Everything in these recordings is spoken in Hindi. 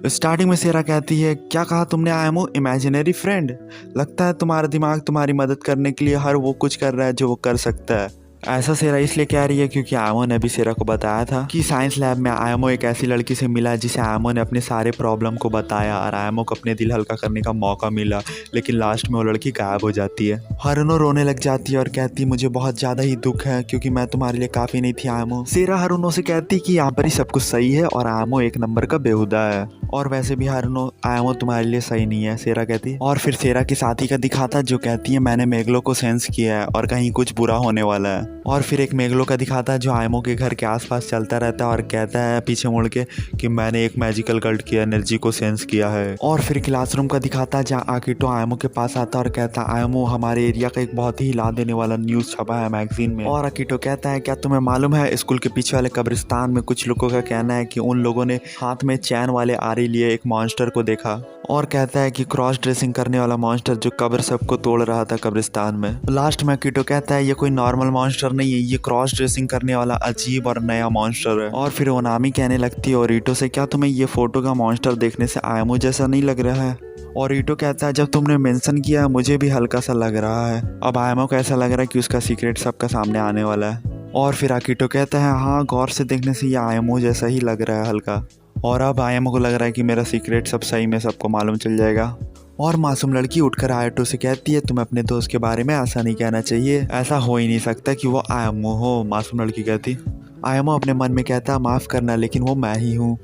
स्टार्टिंग में सेरा कहती है, क्या कहा तुमने आयमो, इमेजिनरी फ्रेंड? लगता है तुम्हारा दिमाग तुम्हारी मदद करने के लिए हर वो कुछ कर रहा है जो वो कर सकता है। ऐसा सेरा इसलिए कह रही है क्योंकि आयमो ने भी सेरा को बताया था कि साइंस लैब में आयमो एक ऐसी लड़की से मिला जिसे आयमो ने अपने सारे प्रॉब्लम को बताया और आयमो को अपने दिल हल्का करने का मौका मिला, लेकिन लास्ट में वो लड़की गायब हो जाती है। हारुनो रोने लग जाती है और कहती, मुझे बहुत ज़्यादा ही दुख है क्योंकि मैं तुम्हारे लिए काफ़ी नहीं थी आयमो। सेरा हारुनो से कहती कि यहाँ पर ही सब कुछ सही है और आयमो एक नंबर का बेहुदा है, और वैसे भी हारुनो आयमो तुम्हारे लिए सही नहीं है, सेरा कहती। और फिर सेरा की साथी का दिखाता जो कहती है, मैंने मेगलो को सेंस किया है और कहीं कुछ बुरा होने वाला है। और फिर एक मेगलो का दिखाता है जो आयमो के घर के आसपास चलता रहता है और कहता है पीछे मुड़ के कि मैंने एक मैजिकल कल्ट की एनर्जी को सेंस किया है। और फिर क्लासरूम का दिखाता है जहाँ आकिटो आयमो के पास आता है और कहता है, आयमो हमारे एरिया का एक बहुत ही हिला देने वाला न्यूज़ छपा है मैगजीन में। और आकिटो कहता है, क्या तुम्हें मालूम है स्कूल के पीछे वाले कब्रिस्तान में कुछ लोगों का कहना है कि उन लोगों ने हाथ में चैन वाले आरी लिए एक मॉन्स्टर को देखा। और कहता है कि क्रॉस ड्रेसिंग करने वाला मॉन्स्टर जो कब्र सबको तोड़ रहा था कब्रिस्तान में। लास्ट में आकिटो कहता है, ये कोई नॉर्मल मॉन्स्टर नहीं है, ये क्रॉस ड्रेसिंग करने वाला अजीब और नया मॉन्स्टर है। और फिर ओनामी कहने लगती है और ईटो से, क्या तुम्हें ये फोटो का मॉन्स्टर देखने से आयमो जैसा नहीं लग रहा है? और ईटो कहता है, जब तुमने मेंशन किया मुझे भी हल्का सा लग रहा है। अब आयमो को ऐसा लग रहा है कि उसका सीक्रेट सबका सामने आने वाला है। और फिर आकिटो कहता है, हाँ गौर से देखने से ये आयमो जैसा ही लग रहा है हल्का। और अब आयमो को लग रहा है कि मेरा सीक्रेट सब सही में सबको मालूम चल जाएगा। और मासूम लड़की उठकर आयटो से कहती है, तुम्हें अपने दोस्त के बारे में ऐसा नहीं कहना चाहिए, ऐसा हो ही नहीं सकता कि वो आयमो हो। मासूम लड़की कहती। आयमो अपने मन में कहता, माफ़ करना लेकिन वो मैं ही हूँ।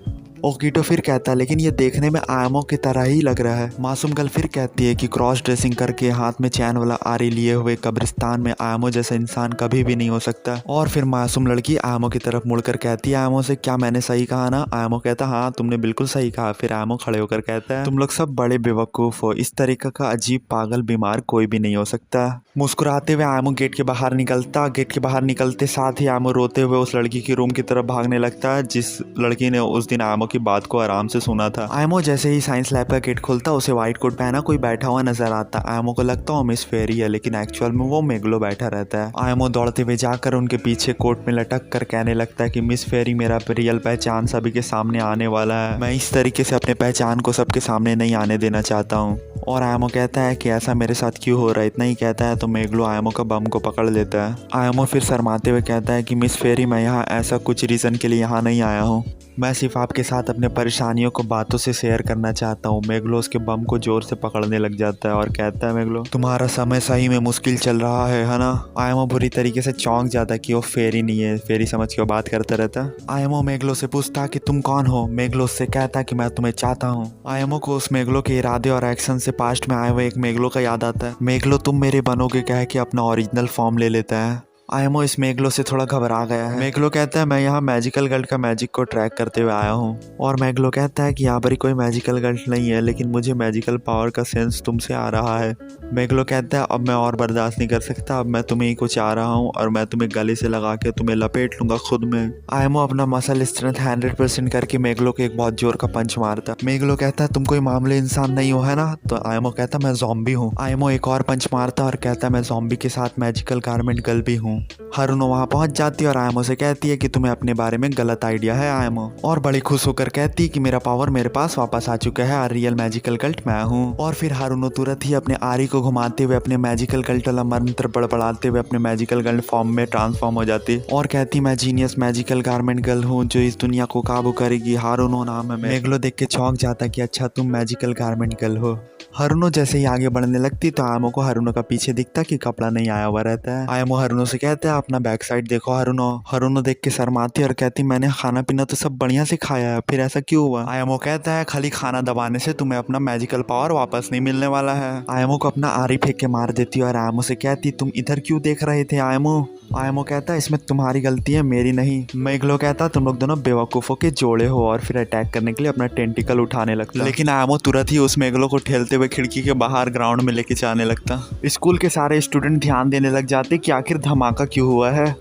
ओकीटो फिर कहता, लेकिन ये देखने में आयमो की तरह ही लग रहा है। मासूम गर्ल फिर कहती है कि क्रॉस ड्रेसिंग करके हाथ में चैन वाला आरी लिए हुए कब्रिस्तान में आयमो जैसा इंसान कभी भी नहीं हो सकता। और फिर मासूम लड़की आयमो की तरफ मुड़कर कहती है आयमो से, क्या मैंने सही कहा ना? आयमो कहता, हाँ तुमने बिल्कुल सही कहा। फिर आयमो खड़े होकर कहता है, तुम लोग सब बड़े बेवकूफ़ हो, इस तरीके का अजीब पागल बीमार कोई भी नहीं हो सकता। मुस्कुराते हुए आयमो गेट के बाहर निकलता। गेट के बाहर निकलते साथ ही आयमो रोते हुए उस लड़की के रूम की तरफ भागने लगता है जिस लड़की ने उस दिन आयमो की बात को आराम से सुना था। आयमो जैसे ही साइंस लैब का गेट खुलता उसे व्हाइट कोट पहना कोई बैठा हुआ नजर आता। आयमो को लगता है मिस फेरी है, लेकिन एक्चुअल में वो मेगलो बैठा रहता है। आयमो दौड़ते हुए जाकर उनके पीछे कोट में लटक कर कहने लगता है कि मिस फेरी, मेरा रियल पहचान सभी के सामने आने वाला है। मैं इस तरीके से अपने पहचान को सबके सामने नहीं आने देना चाहता हूँ। और आयमो कहता है कि ऐसा मेरे साथ क्यों हो रहा है। इतना ही कहता है तो मेगलो आयमो का बम को पकड़ लेता है। आयमो फिर शर्माते हुए कहता है कि मिस फेरी, मैं यहाँ ऐसा कुछ रीज़न के लिए यहाँ नहीं आया हूँ, मैं सिर्फ आपके साथ अपने परेशानियों को बातों से शेयर करना चाहता हूँ। मेगलो उसके बम को जोर से पकड़ने लग जाता है और कहता है, मेगलो तुम्हारा समय सही में मुश्किल चल रहा है ना? आयमो बुरी तरीके से चौंक जाता है कि वो फेरी नहीं है, फेरी समझ के वो बात करता रहता है। आयमो मेगलो से पूछता कि तुम कौन हो? मेगलो उससे कहता कि मैं तुम्हें चाहता हूँ। आयमो को उस मेगलो के इरादे और एक्शन से पास्ट में आए हुए एक मेगलो का याद आता है। मेगलो तुम मेरे बनोगे कह के अपना ओरिजिनल फॉर्म ले लेता है। आयमो इस मेगलो से थोड़ा घबरा गया है। मेगलो कहता है, मैं यहाँ मैजिकल गर्ल का मैजिक को ट्रैक करते हुए आया हूँ। और मेगलो कहता है कि यहाँ पर कोई मैजिकल गर्ल नहीं है, लेकिन मुझे मैजिकल पावर का सेंस तुमसे आ रहा है। मेगलो कहता है, अब मैं और बर्दाश्त नहीं कर सकता, अब मैं तुम्हें ही कुछ आ रहा हूँ और मैं तुम्हें गले से लगा के तुम्हें लपेट लूंगा खुद में। आयमो अपना मसल स्ट्रेंथ 100% करके मेगलो को एक बहुत जोर का पंच मारता। मेगलो कहता है, तुम कोई मामूली इंसान नहीं हो है ना? तो आयमो कहता है, मैं ज़ॉम्बी हूँ। आयमो एक और पंच मारता और कहता है, मैं ज़ॉम्बी के साथ मैजिकल गारमेंट गर्ल भी हूँ। हारुनो वहाँ पहुँच जाती है और आयमो से कहती है कि तुम्हें अपने बारे में गलत आइडिया है आयमो, और बड़ी खुश होकर कहती है कि मेरा पावर मेरे पास वापस आ चुका है और रियल मैजिकल कल्ट मैं हूँ। और फिर हारुनो तुरंत ही अपने आरी को घुमाते हुए अपने मैजिकल कल्ट वाला मंत्र बड़बड़ाते हुए अपने मैजिकल गर्ल फॉर्म में ट्रांसफॉर्म हो जाती और कहती, मैं जीनियस मैजिकल गारमेंट गर्ल हूँ जो इस दुनिया को काबू करेगी। हारुनो नाम है। मेगलो देख के चौंक जाता कि अच्छा तुम मैजिकल गारमेंट गर्ल हो। हारुनो जैसे ही आगे बढ़ने लगती तो आयमो को हारुनो का पीछे दिखता कि कपड़ा नहीं आया हुआ रहता है। आयमो हारुनो से कहता है, अपना बैक साइड देखो हारुनो। हारुनो देख के शर्माती और कहती, मैंने खाना पीना तो सब बढ़िया से खाया है, फिर ऐसा क्यों हुआ? आयमो कहता है, खाली खाना दबाने से तुम्हें अपना मैजिकल पावर वापस नहीं मिलने वाला है। आयमो को अपना आरी फेंक के मार देती और आयमो से कहती, तुम इधर क्यों देख रहे थे आयमो? आयमो कहता है, इसमें तुम्हारी गलती है मेरी नहीं। मेगलो कहता, तुम लोग दोनों बेवकूफ़ों के जोड़े हो, और फिर अटैक करने के लिए अपना टेंटिकल उठाने लगता। लेकिन आयमो तुरंत ही उस मेगलो को ठेलते हुए खिड़की के बाहर ग्राउंड में लेके जाने लगता। स्कूल के सारे स्टूडेंट ध्यान देने लग जाते कि आखिर धमाका क्यों हुआ है।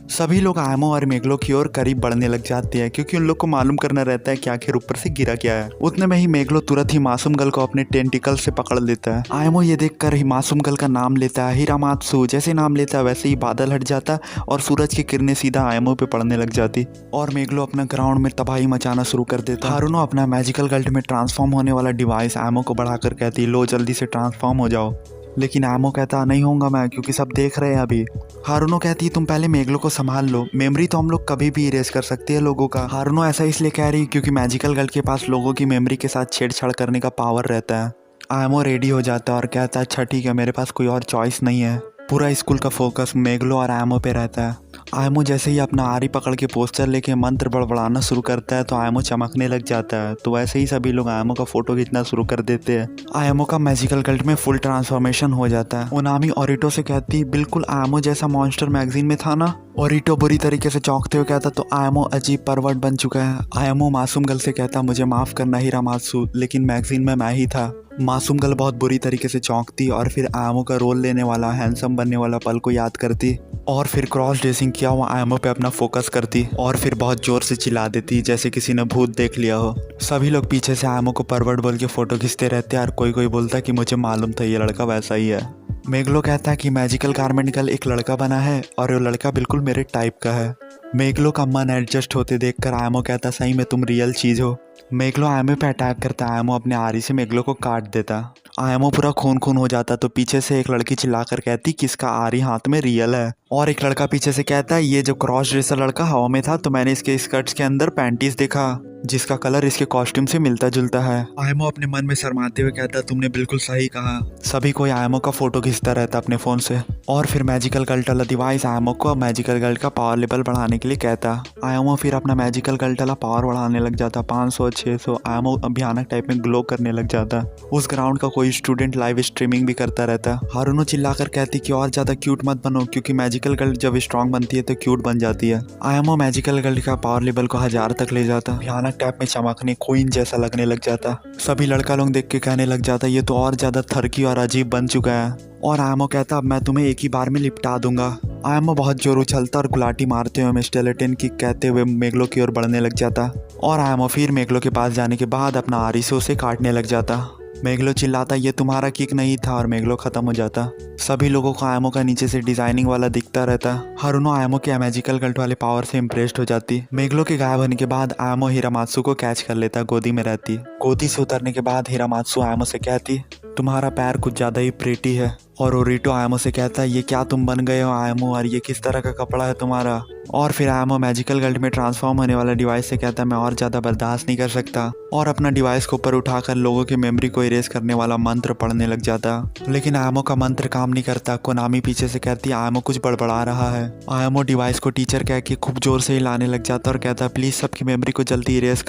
सभी लोग आयमो और मेगलो की ओर करीब बढ़ने लग जाते हैं क्योंकि उन लोग को मालूम करना रहता है कि आखिर ऊपर से गिरा क्या है। उतने में ही मेगलो तुरंत ही मासूम गर्ल को अपने टेंटिकल से पकड़ लेता है। आयमो ये देखकर ही मासूम गर्ल का नाम लेता है, हिरामात्सु। जैसे नाम लेता है वैसे ही बादल हट जाता और सूरज की किरणें सीधा आयमो पे पड़ने लग जाती और मेगलो अपना ग्राउंड में तबाही मचाना शुरू कर देता। हारुनो अपना मैजिकल गर्ल में ट्रांसफॉर्म होने वाला डिवाइस आयमो को बढ़ाकर कहती, लो जल्दी से ट्रांसफॉर्म हो जाओ। लेकिन आयमो कहता, नहीं होऊंगा मैं, क्योंकि सब देख रहे हैं अभी। हारुनो कहती, तुम पहले मेगलो को संभाल लो, मेमोरी तो हम लोग कभी भी इरेज कर सकते हैं लोगों का। हारुनो ऐसा इसलिए कह रही क्योंकि मैजिकल गर्ल के पास लोगों की मेमोरी के साथ छेड़छाड़ करने का पावर रहता है। आयमो रेडी हो जाता है और कहता है, अच्छा ठीक है, मेरे पास कोई और चॉइस नहीं है। पूरा स्कूल का फोकस मेगलो और आयमो पे रहता है। आयमो जैसे ही अपना आरी पकड़ के पोस्टर लेके मंत्र बड़बड़ाना शुरू करता है तो आयमो चमकने लग जाता है। तो वैसे ही सभी लोग आयमो का फोटो खींचना शुरू कर देते हैं। आयमो का मैजिकल गर्ल में फुल ट्रांसफॉर्मेशन हो जाता है। ओनामी ओरिटो से कहती, बिल्कुल आयमो जैसा मॉन्स्टर मैगजीन में था ना। ओरिटो बुरी तरीके से चौंकते हुए कहता, तो आयमो अजीब परवर्ट बन चुका है। आयमो मासूम गर्ल से कहता, मुझे माफ करना हिरामात्सु, लेकिन मैगजीन में मैं ही था। मासूम गर्ल बहुत बुरी तरीके से चौंकती और फिर आयमो का रोल लेने वाला, हैंडसम बनने वाला पल को याद करती और फिर क्रॉस ड्रेसिंग किया हुआ आयमो पे अपना फोकस करती और फिर बहुत जोर से चिल्ला देती जैसे किसी ने भूत देख लिया हो। सभी लोग पीछे से आयमो को परवर्ट बोल के फोटो खींचते रहते हैं और कोई कोई बोलता कि मुझे मालूम था ये लड़का वैसा ही है। मेगलो कहता है कि मैजिकल गारमेंट गर्ल एक लड़का बना है और वो लड़का बिल्कुल मेरे टाइप का है। मेगलो का मन एडजस्ट होते देखकर आयमो कहता, सही में तुम रियल चीज हो। मेगलो आयमो पे अटैक करता। आयमो अपने आरी से मेगलो को काट देता। आयमो पूरा खून खून हो जाता तो पीछे से एक लड़की चिल्लाकर कहती, किसका आरी हाथ में रियल है। और एक लड़का पीछे से कहता है, ये जो क्रॉस ड्रेसर लड़का हवा में था तो मैंने इसके स्कर्ट्स के अंदर पैंटीज देखा जिसका कलर इसके कॉस्ट्यूम से मिलता जुलता है। आयमो अपने मन में शर्माते हुए कहता, तुमने बिल्कुल सही कहा। सभी कोई आयमो का फोटो खींचता रहता अपने फोन से और फिर मैजिकल गर्ल वाला डिवाइस आयमो को मैजिकल गर्ल का पावर लेवल बढ़ाने के लिए कहता। आयमो फिर अपना मैजिकल गर्ल वाला पावर बढ़ाने लग जाता, 500 600। आयमो भयानक टाइप में ग्लो करने लग जाता। उस ग्राउंड का कोई स्टूडेंट लाइव स्ट्रीमिंग भी करता रहता। हारुनो चिल्लाकर कहती कि और ज्यादा क्यूट मत बनो, क्योंकि मैजिकल गर्ल जब स्ट्रॉन्ग बनती है तो क्यूट बन जाती है। आयमो मैजिकल गर्ल का पावर लेवल को 1000 तक ले जाता। भयानक टाइप में चमकने क्वीन जैसा लगने लग जाता। सभी लड़का लोग देख के कहने लग जाता, ये तो और ज्यादा थरकी और अजीब बन चुका है। और आयमो कहता, अब मैं तुम्हें एक ही बार में लिपटा दूंगा। आयमो बहुत जोर उछलता और गुलाटी मारते हुए स्केलेटन किक कहते हुए मेगलो की ओर बढ़ने लग जाता और आयमो फिर मेगलो के पास जाने के बाद अपना आरी से उसे काटने लग जाता। मेगलो चिल्लाता, ये तुम्हारा किक नहीं था और मेगलो खत्म हो जाता। सभी लोगों को आयमो का नीचे से डिजाइनिंग वाला दिखता रहता। हारुनो आयमो के मैजिकल गर्ल वाले पावर से इम्प्रेस्ड हो जाती। मेगलो के गायब होने के बाद आयमो हिरामात्सु को कैच कर लेता, गोदी में रहती। गोदी से उतरने के बाद हिरामात्सु आयमो से कहती, तुम्हारा पैर कुछ ज्यादा ही प्रीटी है। और ओरिटो आयमो से कहता है, ये क्या तुम बन गए हो आयमो, और ये किस तरह का कपड़ा है तुम्हारा। और फिर आयमो मैजिकल गर्ल में ट्रांसफॉर्म होने वाला डिवाइस से कहता है, मैं और ज्यादा बर्दाश्त नहीं कर सकता और अपना डिवाइस को ऊपर उठाकर लोगों की मेमोरी को इरेज करने वाला मंत्र पढ़ने लग जाता। लेकिन आयमो का मंत्र काम नहीं करता। कोनामी पीछे से कहती है, आयमो कुछ बड़बड़ा रहा है। आयमो डिवाइस को टीचर कह के खूब जोर से हिलाने लग जाता और कहता, प्लीज सबकी मेमोरी को जल्दी इरेज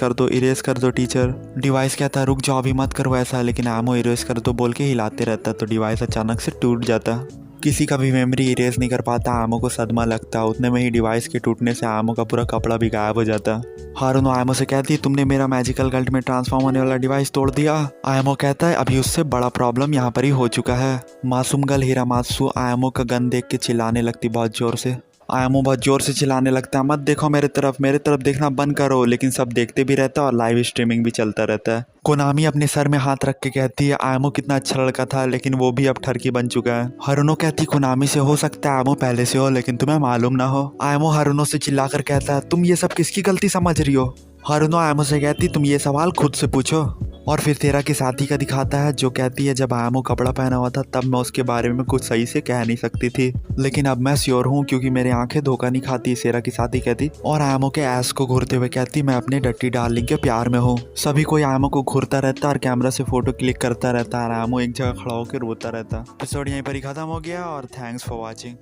कर दो टीचर। डिवाइस कहता, रुक जाओ अभी मत करो ऐसा, लेकिन आयमो इरेज कर दो बोल के हिलाते रहता तो डिवाइस अचानक से टूट जाता। किसी का भी मेमोरी इरेज नहीं कर पाता। आयमो को सदमा लगता। उतने में ही डिवाइस के टूटने से आयमो का पूरा कपड़ा भी गायब हो जाता। हारुनो आयमो से कहती, तुमने मेरा मैजिकल गर्ल में ट्रांसफॉर्म होने वाला डिवाइस तोड़ दिया। आयमो कहता है, अभी उससे बड़ा प्रॉब्लम यहाँ पर ही हो चुका है। मासूम गर्ल हिरामात्सु आयमो का गन देख के चिल्लाने लगती बहुत जोर से। आयमो बहुत जोर से चिल्लाने लगता है, मत देखो मेरे तरफ देखना बंद करो। लेकिन सब देखते भी रहता और लाइव स्ट्रीमिंग भी चलता रहता है। कोनामी अपने सर में हाथ रख के कहती है, आयमो कितना अच्छा लड़का था लेकिन वो भी अब ठरकी बन चुका है। हारुनो कहती, कोनामी से हो सकता है आयमो पहले से हो लेकिन तुम्हें मालूम ना हो। आयमो हारुनो से चिल्लाकर कहता है, तुम ये सब किसकी गलती समझ रही हो। हारुनो आयमो से कहती, तुम ये सवाल खुद से पूछो। और फिर तेरा के साथी का दिखाता है जो कहती है, जब आयमो कपड़ा पहना हुआ था तब मैं उसके बारे में कुछ सही से कह नहीं सकती थी, लेकिन अब मैं श्योर हूँ क्योंकि मेरी आंखें धोखा नहीं खाती। सेरा की साथी कहती और आयमो के ऐस को घूरते हुए कहती, मैं अपने डट्टी डार्लिंग के प्यार में हूँ। सभी कोई आयमो को घूरता रहता और कैमरा से फोटो क्लिक करता रहता और आयमो एक जगह खड़ा होकर रोता रहता। एपिसोड यहीं पर ही खत्म हो गया और थैंक्स फॉर वॉचिंग।